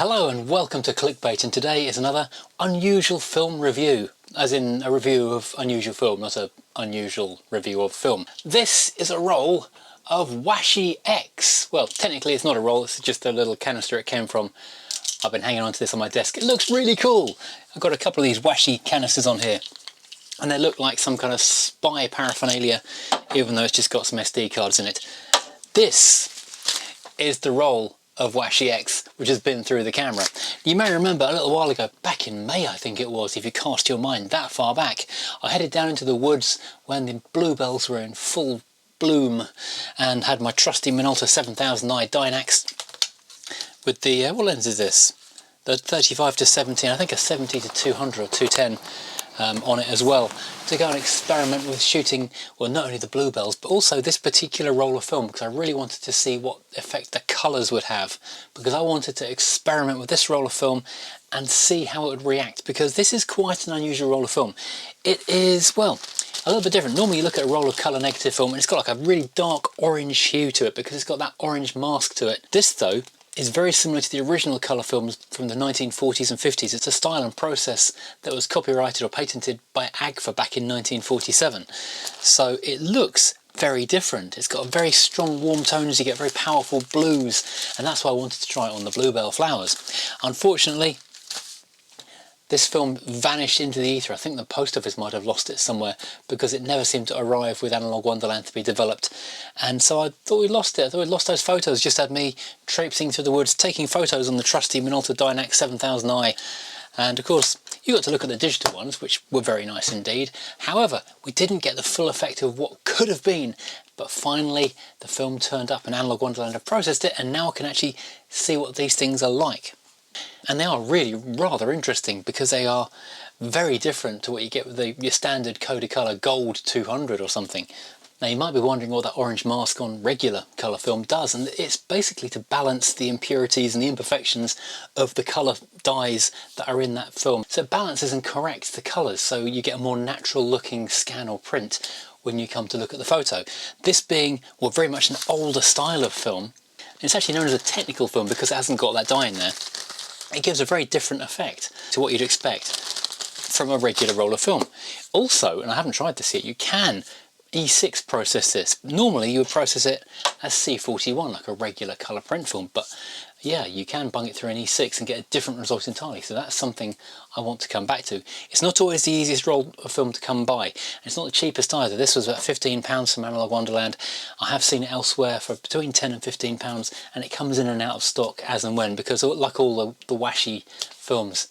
Hello and welcome to Clickbait, and today is another unusual film review, as in a review of unusual film, not an unusual review of film. This is a roll of Washi X. Well, technically it's not a roll, it's just a little canister it came from. I've been hanging on to this on my desk. It looks really cool. I've got a couple of these Washi canisters on here, and they look like some kind of spy paraphernalia, even though it's just got some SD cards in it. This is the roll of Washi X, which has been through the camera. You may remember a little while ago, back in May I think it was, if you cast your mind that far back, I headed down into the woods when the bluebells were in full bloom and had my trusty Minolta 7000i Dynax with the, what lens is this? The 35 to 17, I think a 70 to 200 or 210 on it as well, to go and experiment with shooting, well, not only the bluebells but also this particular roll of film, because I really wanted to see what effect the colours would have, because I wanted to experiment with this roll of film and see how it would react, because this is quite an unusual roll of film. It is, well, a little bit different. Normally you look at a roll of colour negative film and it's got like a really dark orange hue to it because it's got that orange mask to it. This though is very similar to the original colour films from the 1940s and 50s. It's a style and process that was copyrighted or patented by Agfa back in 1947. So it looks very different. It's got a very strong warm tones, you get very powerful blues, and that's why I wanted to try it on the bluebell flowers. Unfortunately, this film vanished into the ether. I think the post office might have lost it somewhere because it never seemed to arrive with Analogue Wonderland to be developed. And so I thought we lost it. I thought we'd lost those photos. Just had me traipsing through the woods, taking photos on the trusty Minolta Dynax 7000i. And of course, you got to look at the digital ones, which were very nice indeed. However, we didn't get the full effect of what could have been. But finally, the film turned up and Analogue Wonderland have processed it, and now I can actually see what these things are like. And they are really rather interesting because they are very different to what you get with your standard Kodachrome Gold 200 or something. Now you might be wondering what that orange mask on regular colour film does, and it's basically to balance the impurities and the imperfections of the colour dyes that are in that film. So it balances and corrects the colours so you get a more natural looking scan or print when you come to look at the photo. This being, well, very much an older style of film, it's actually known as a technical film because it hasn't got that dye in there. It gives a very different effect to what you'd expect from a regular roll of film. Also, and I haven't tried this yet, you can E6 process this. Normally you would process it as C41, like a regular colour print film, but yeah, you can bung it through an E6 and get a different result entirely, so that's something I want to come back to. It's not always the easiest roll of film to come by. It's not the cheapest either. This was about £15 from Analogue Wonderland. I have seen it elsewhere for between £10 and £15, and it comes in and out of stock as and when, because like all the Washi films,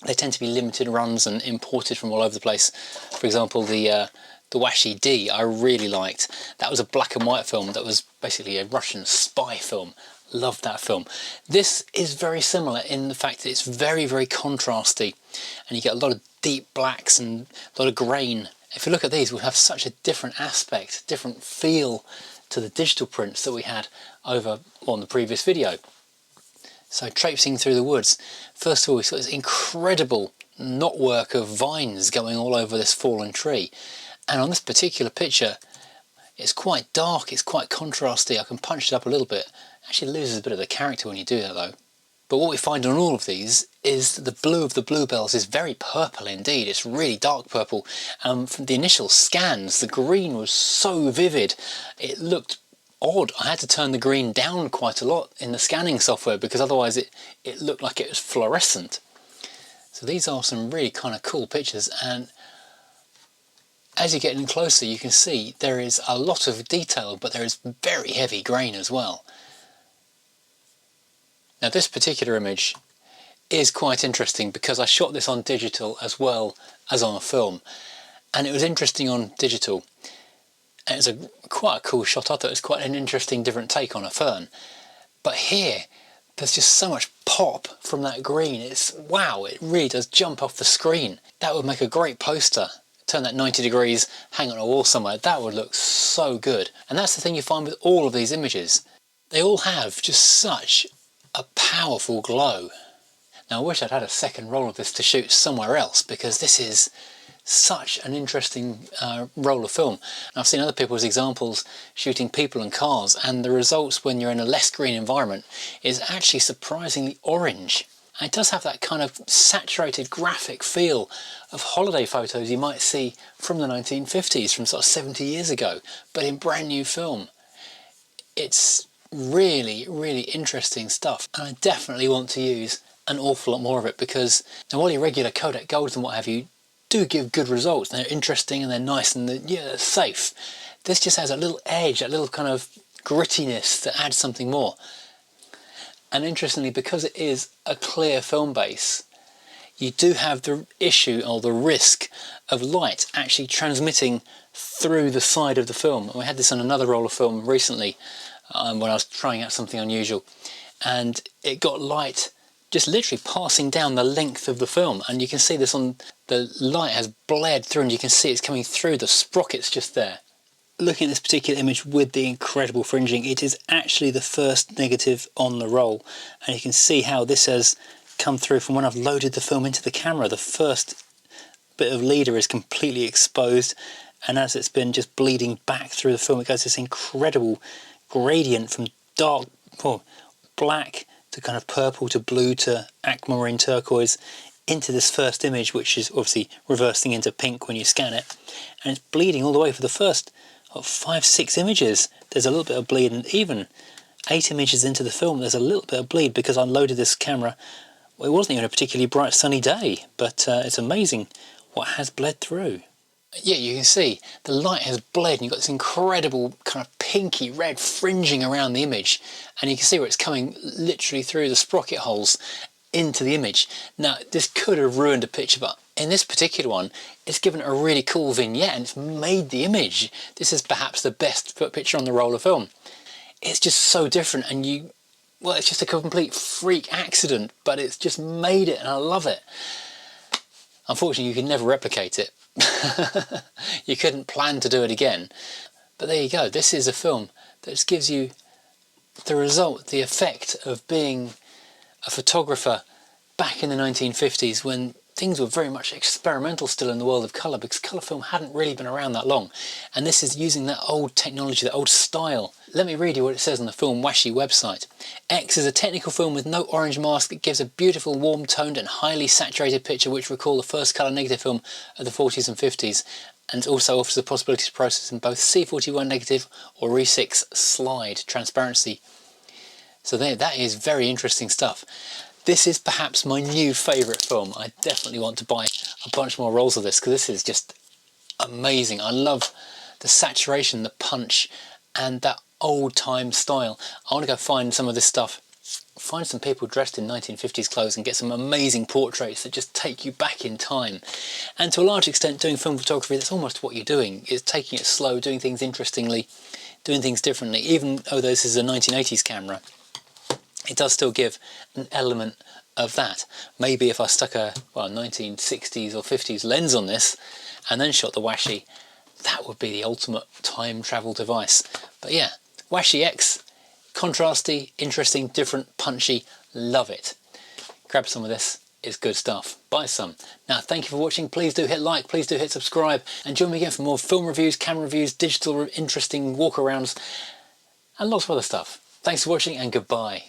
they tend to be limited runs and imported from all over the place. For example, the Washi D I really liked. That was a black and white film that was basically a Russian spy film. Loved that film. This is very similar in the fact that it's very, very contrasty, and you get a lot of deep blacks and a lot of grain. If you look at these, we have such a different aspect, different feel to the digital prints that we had over on the previous video. So traipsing through the woods, first of all we saw this incredible knotwork of vines going all over this fallen tree, and on this particular picture it's quite dark, it's quite contrasty. I can punch it up a little bit. Actually loses a bit of the character when you do that though. But what we find on all of these is that the blue of the bluebells is very purple indeed. It's really dark purple. From the initial scans, the green was so vivid, it looked odd. I had to turn the green down quite a lot in the scanning software because otherwise it looked like it was fluorescent. So these are some really kind of cool pictures, and as you get in closer you can see there is a lot of detail, but there is very heavy grain as well. Now this particular image is quite interesting because I shot this on digital as well as on a film, and it was interesting on digital, and it's quite a cool shot. I thought it was quite an interesting different take on a fern, but here there's just so much pop from that green. It's wow, it really does jump off the screen. That would make a great poster. Turn that 90 degrees, hang on a wall somewhere, that would look so good. And that's the thing you find with all of these images. They all have just such a powerful glow. Now I wish I'd had a second roll of this to shoot somewhere else, because this is such an interesting roll of film. I've seen other people's examples shooting people and cars, and the results when you're in a less green environment is actually surprisingly orange. And it does have that kind of saturated graphic feel of holiday photos you might see from the 1950s, from sort of 70 years ago, but in brand new film. It's really, really interesting stuff, and I definitely want to use an awful lot more of it, because now while your regular Kodak Golds and what have you do give good results, they're interesting and they're nice and they're safe, this just has a little edge, that little kind of grittiness that adds something more. And interestingly, because it is a clear film base, you do have the issue or the risk of light actually transmitting through the side of the film. And we had this on another roll of film recently when I was trying out something unusual, and it got light just literally passing down the length of the film, and you can see this on the light has blared through, and you can see it's coming through the sprockets just there. Looking at this particular image with the incredible fringing, it is actually the first negative on the roll, and you can see how this has come through from when I've loaded the film into the camera. The first bit of leader is completely exposed, and as it's been just bleeding back through the film, it goes this incredible gradient from dark black to kind of purple to blue to aquamarine turquoise into this first image, which is obviously reversing into pink when you scan it, and it's bleeding all the way for the first 5-6 images. There's a little bit of bleed, and even 8 images into the film there's a little bit of bleed because I loaded this camera. Well, it wasn't even a particularly bright sunny day, but it's amazing what has bled through. Yeah, you can see the light has bled and you've got this incredible kind of pinky red fringing around the image, and you can see where it's coming literally through the sprocket holes into the image. Now this could have ruined a picture, but in this particular one it's given it a really cool vignette and it's made the image. This is perhaps the best picture on the roll of film. It's just so different, and well, it's just a complete freak accident, but it's just made it and I love it. Unfortunately you can never replicate it. You couldn't plan to do it again, but there you go. This is a film that just gives you the result, the effect of being a photographer back in the 1950s when things were very much experimental still in the world of colour, because colour film hadn't really been around that long, and this is using that old technology, that old style. Let me read you what it says on the Film Washi website. X is a technical film with no orange mask. It gives a beautiful, warm toned and highly saturated picture which recall the first colour negative film of the 40s and 50s, and also offers the possibility to process in both C41 negative or E6 slide transparency. So there, that is very interesting stuff. This is perhaps my new favourite film. I definitely want to buy a bunch more rolls of this because this is just amazing. I love the saturation, the punch, and that old time style. I want to go find some of this stuff, find some people dressed in 1950s clothes and get some amazing portraits that just take you back in time. And to a large extent, doing film photography, that's almost what you're doing. It's taking it slow, doing things interestingly, doing things differently. Even though this is a 1980s camera, it does still give an element of that. Maybe if I stuck a 1960s or 50s lens on this and then shot the Washi, that would be the ultimate time travel device. But yeah, Washi X, contrasty, interesting, different, punchy, love it. Grab some of this, it's good stuff. Buy some. Now thank you for watching. Please do hit like, please do hit subscribe, and join me again for more film reviews, camera reviews, digital interesting walkarounds, and lots of other stuff. Thanks for watching and goodbye.